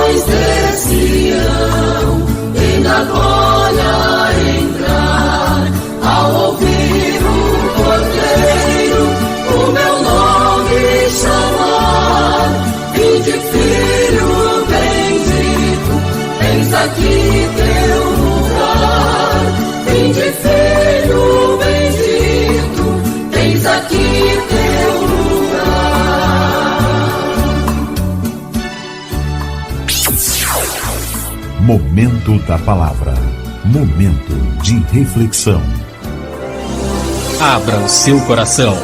voz de Sião, e na glória entrar, ao ouvir o Cordeiro o meu nome chamar. Vinde, filho bendito, eis aqui teu lugar. Vinde, filho bendito, eis aqui teu lugar. Momento da Palavra. Momento de reflexão. Abra o seu coração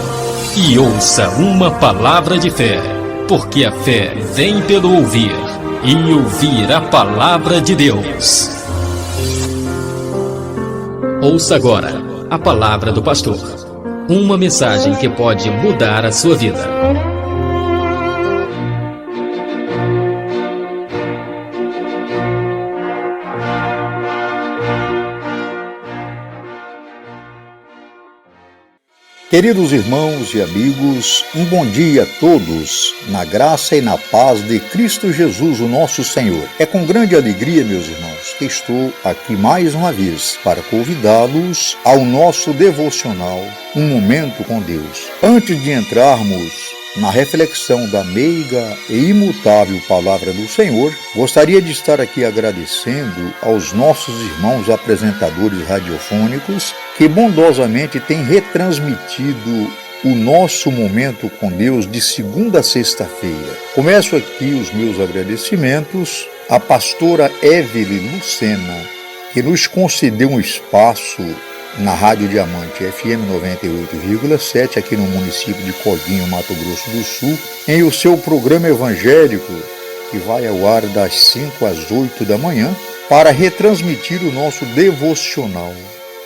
e ouça uma palavra de fé, porque a fé vem pelo ouvir, e ouvir a palavra de Deus. Ouça agora a palavra do pastor. Uma mensagem que pode mudar a sua vida. Queridos irmãos e amigos, um bom dia a todos, na graça e na paz de Cristo Jesus, o nosso Senhor. É com grande alegria, meus irmãos, que estou aqui mais uma vez para convidá-los ao nosso devocional, Um Momento com Deus. Antes de entrarmos na reflexão da meiga e imutável palavra do Senhor, gostaria de estar aqui agradecendo aos nossos irmãos apresentadores radiofônicos que bondosamente têm retransmitido o nosso momento com Deus de segunda a sexta-feira. Começo aqui os meus agradecimentos à pastora Evelyn Lucena, que nos concedeu um espaço na Rádio Diamante FM 98,7, aqui no município de Codinho, Mato Grosso do Sul, em o seu programa evangélico, que vai ao ar das 5 às 8 da manhã, para retransmitir o nosso devocional,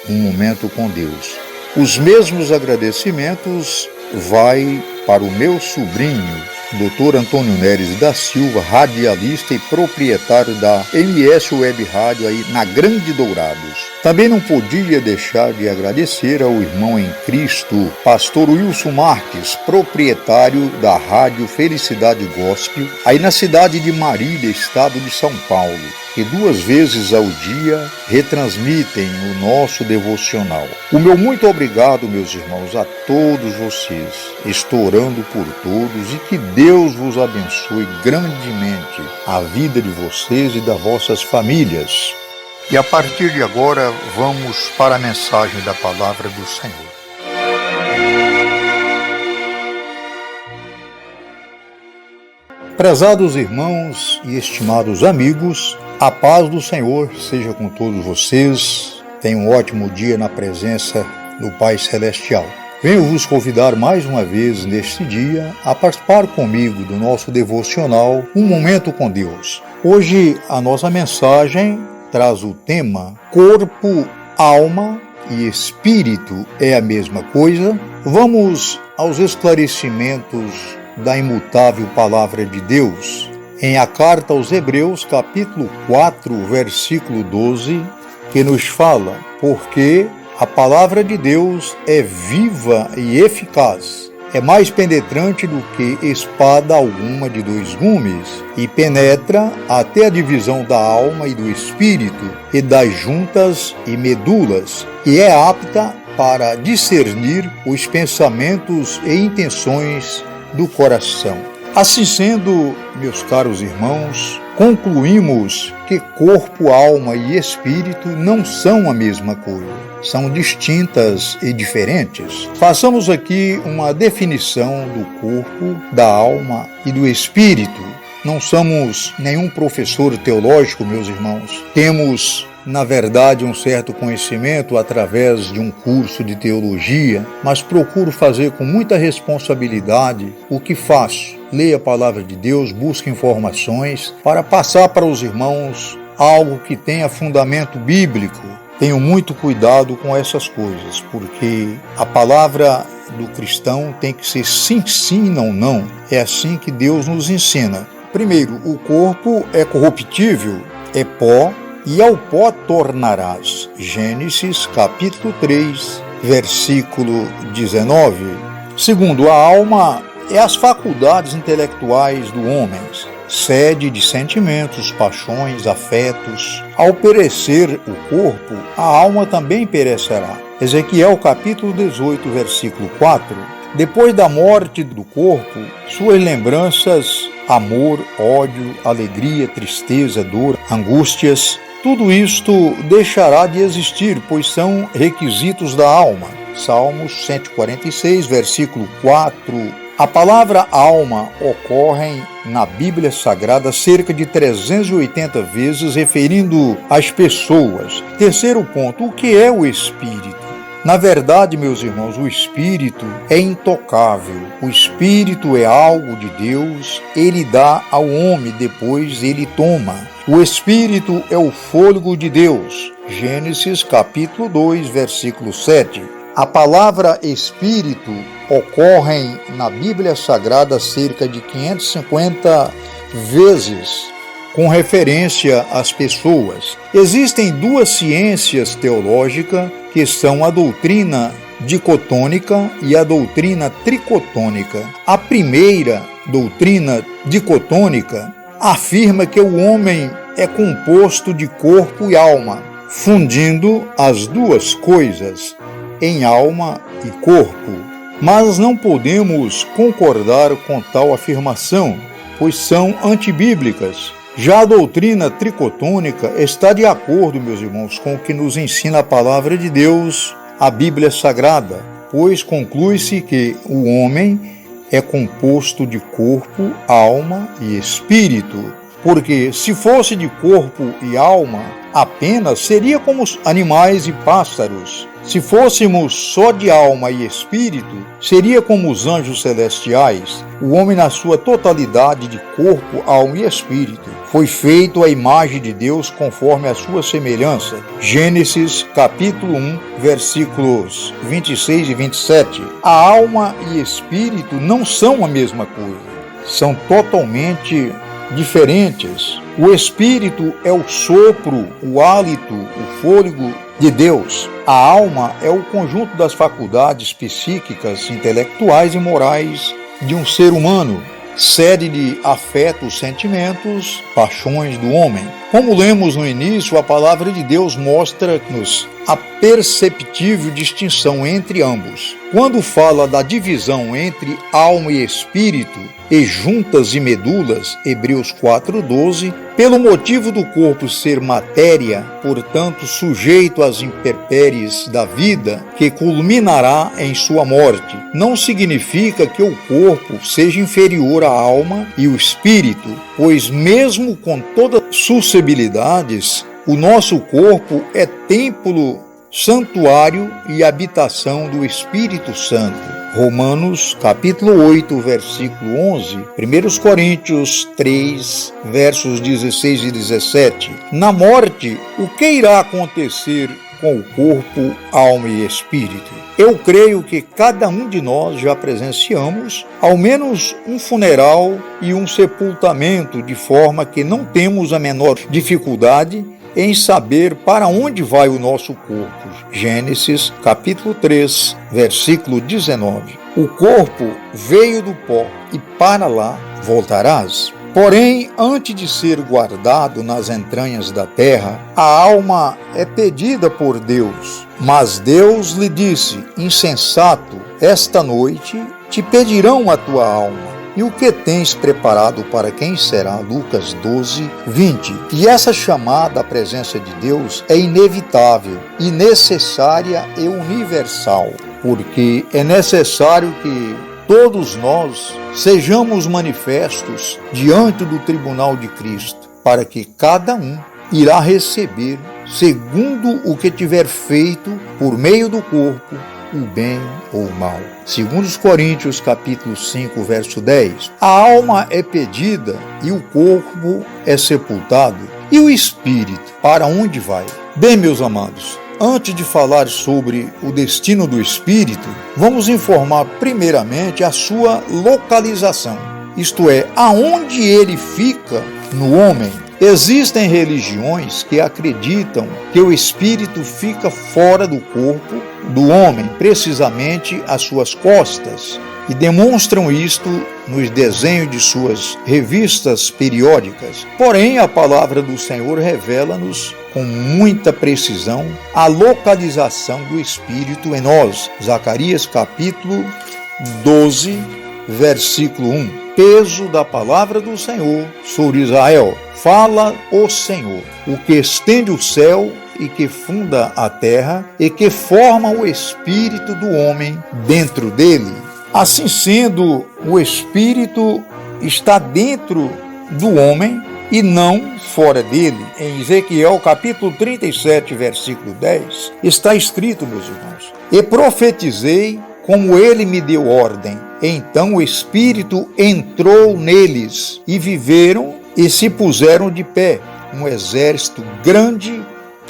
Um Momento com Deus. Os mesmos agradecimentos vai para o meu sobrinho, Dr. Antônio Neres da Silva, radialista e proprietário da MS Web Rádio aí na Grande Dourados. Também não podia deixar de agradecer ao irmão em Cristo, pastor Wilson Marques, proprietário da Rádio Felicidade Gospel, aí na cidade de Marília, estado de São Paulo, que 2 vezes ao dia retransmitem o nosso devocional. O meu muito obrigado, meus irmãos, a todos vocês. Estou orando por todos e que Deus vos abençoe grandemente a vida de vocês e das vossas famílias. E a partir de agora, vamos para a mensagem da palavra do Senhor. Prezados irmãos e estimados amigos, a paz do Senhor seja com todos vocês. Tenham um ótimo dia na presença do Pai Celestial. Venho vos convidar mais uma vez neste dia a participar comigo do nosso devocional Um Momento com Deus. Hoje a nossa mensagem traz o tema Corpo, Alma e Espírito é a mesma coisa. Vamos aos esclarecimentos da imutável palavra de Deus. Em a carta aos Hebreus, capítulo 4, versículo 12, que nos fala: porque a palavra de Deus é viva e eficaz, é mais penetrante do que espada alguma de 2 gumes, e penetra até a divisão da alma e do espírito, e das juntas e medulas, e é apta para discernir os pensamentos e intenções do coração. Assim sendo, meus caros irmãos, concluímos que corpo, alma e espírito não são a mesma coisa, são distintas e diferentes. Façamos aqui uma definição do corpo, da alma e do espírito. Não somos nenhum professor teológico, meus irmãos. Temos, na verdade, um certo conhecimento através de um curso de teologia, mas procuro fazer com muita responsabilidade o que faço. Leia a palavra de Deus, busque informações para passar para os irmãos algo que tenha fundamento bíblico. Tenho muito cuidado com essas coisas, porque a palavra do cristão tem que ser sim, sim, não, não. É assim que Deus nos ensina. Primeiro, o corpo é corruptível, é pó, e ao pó tornarás. Gênesis capítulo 3, versículo 19. Segundo, a alma é as faculdades intelectuais do homem. sede de sentimentos, paixões, afetos. Ao perecer o corpo, a alma também perecerá. Ezequiel capítulo 18, versículo 4. Depois da morte do corpo, suas lembranças, amor, ódio, alegria, tristeza, dor, angústias, tudo isto deixará de existir, pois são requisitos da alma. Salmos 146, versículo 4. A palavra alma ocorre na Bíblia Sagrada cerca de 380 vezes, referindo às pessoas. Terceiro ponto, o que é o espírito? Na verdade, meus irmãos, o espírito é intocável. O espírito é algo de Deus, ele dá ao homem, depois ele toma. O espírito é o fôlego de Deus. Gênesis capítulo 2, versículo 7. A palavra espírito ocorre na Bíblia Sagrada cerca de 550 vezes, com referência às pessoas. Existem duas ciências teológicas que são a doutrina dicotônica e a doutrina tricotônica. A primeira, doutrina dicotônica, afirma que o homem é composto de corpo e alma, fundindo as duas coisas em alma e corpo. Mas não podemos concordar com tal afirmação, pois são antibíblicas. Já a doutrina tricotônica está de acordo, meus irmãos, com o que nos ensina a palavra de Deus, a Bíblia Sagrada, pois conclui-se que o homem é composto de corpo, alma e espírito, porque se fosse de corpo e alma apenas, seria como os animais e pássaros. Se fôssemos só de alma e espírito, seria como os anjos celestiais. O homem, na sua totalidade de corpo, alma e espírito, foi feito à imagem de Deus conforme a sua semelhança. Gênesis capítulo 1, versículos 26 e 27. A alma e espírito não são a mesma coisa, são totalmente diferentes. O espírito é o sopro, o hálito, o fôlego de Deus. A alma é o conjunto das faculdades psíquicas, intelectuais e morais de um ser humano, sede de afetos, sentimentos, paixões do homem. Como lemos no início, a palavra de Deus mostra-nos a perceptível distinção entre ambos. Quando fala da divisão entre alma e espírito, e juntas e medulas, Hebreus 4:12, pelo motivo do corpo ser matéria, portanto sujeito às intempéries da vida, que culminará em sua morte, não significa que o corpo seja inferior à alma e o espírito, pois mesmo com todas as suscetibilidades, o nosso corpo é templo, santuário e habitação do Espírito Santo. Romanos capítulo 8, versículo 11, 1 Coríntios 3, versos 16 e 17. Na morte, o que irá acontecer com o corpo, alma e espírito? Eu creio que cada um de nós já presenciamos ao menos um funeral e um sepultamento, de forma que não temos a menor dificuldade em saber para onde vai o nosso corpo. Gênesis capítulo 3, versículo 19. O corpo veio do pó e para lá voltarás. Porém, antes de ser guardado nas entranhas da terra, a alma é pedida por Deus. Mas Deus lhe disse: insensato, esta noite te pedirão a tua alma. E o que tens preparado para quem será? Lucas 12, 20. E essa chamada à presença de Deus é inevitável e necessária e universal, porque é necessário que todos nós sejamos manifestos diante do tribunal de Cristo, para que cada um irá receber, segundo o que tiver feito por meio do corpo, o bem ou o mal. Segundo Coríntios capítulo 5, verso 10, a alma é pedida e o corpo é sepultado. E o espírito, para onde vai? Bem, meus amados, antes de falar sobre o destino do espírito, vamos informar primeiramente a sua localização, isto é, aonde ele fica no homem. Existem religiões que acreditam que o espírito fica fora do corpo do homem, precisamente às suas costas. e demonstram isto nos desenhos de suas revistas periódicas. Porém, a palavra do Senhor revela-nos com muita precisão a localização do Espírito em nós. Zacarias capítulo 12, versículo 1. Peso da palavra do Senhor sobre Israel. Fala o Senhor, o que estende o céu e que funda a terra e que forma o espírito do homem dentro dele. Assim sendo, o espírito está dentro do homem e não fora dele. Em Ezequiel capítulo 37, versículo 10, está escrito, meus irmãos: e profetizei como ele me deu ordem. Então o Espírito entrou neles e viveram e se puseram de pé, um exército grande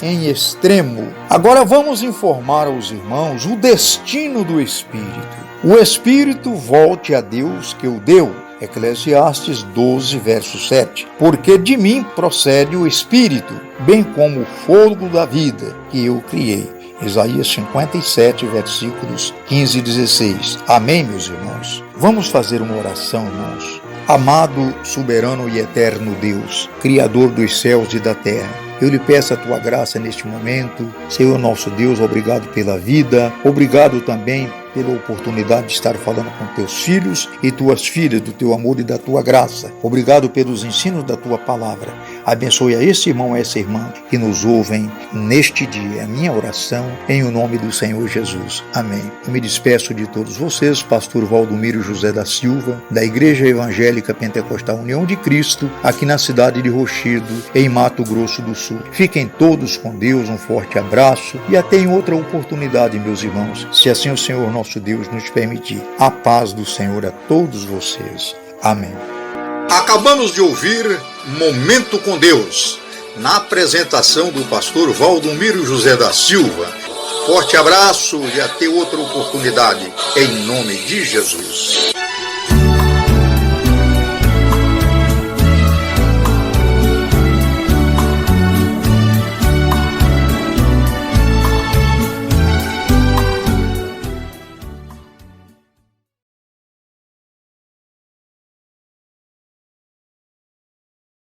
em extremo. Agora vamos informar aos irmãos o destino do Espírito. O Espírito volte a Deus que o deu. Eclesiastes 12, verso 7. Porque de mim procede o Espírito, bem como o fogo da vida que eu criei. Isaías 57, versículos 15 e 16. Amém, meus irmãos? Vamos fazer uma oração, irmãos. Amado, soberano e eterno Deus, Criador dos céus e da terra, eu lhe peço a tua graça neste momento. Senhor nosso Deus, obrigado pela vida, obrigado também pela oportunidade de estar falando com teus filhos e tuas filhas, do teu amor e da tua graça. Obrigado pelos ensinos da tua palavra. Abençoe a esse irmão e a essa irmã que nos ouvem neste dia. É a minha oração em o nome do Senhor Jesus. Amém. Eu me despeço de todos vocês, pastor Valdomiro José da Silva, da Igreja Evangélica Pentecostal União de Cristo, aqui na cidade de Rochedo, em Mato Grosso do Sul. Fiquem todos com Deus, um forte abraço e até em outra oportunidade, meus irmãos, se assim o Senhor nosso Deus nos permitir. A paz do Senhor a todos vocês. Amém. Acabamos de ouvir Momento com Deus, na apresentação do pastor Valdomiro José da Silva. Forte abraço e até outra oportunidade, em nome de Jesus.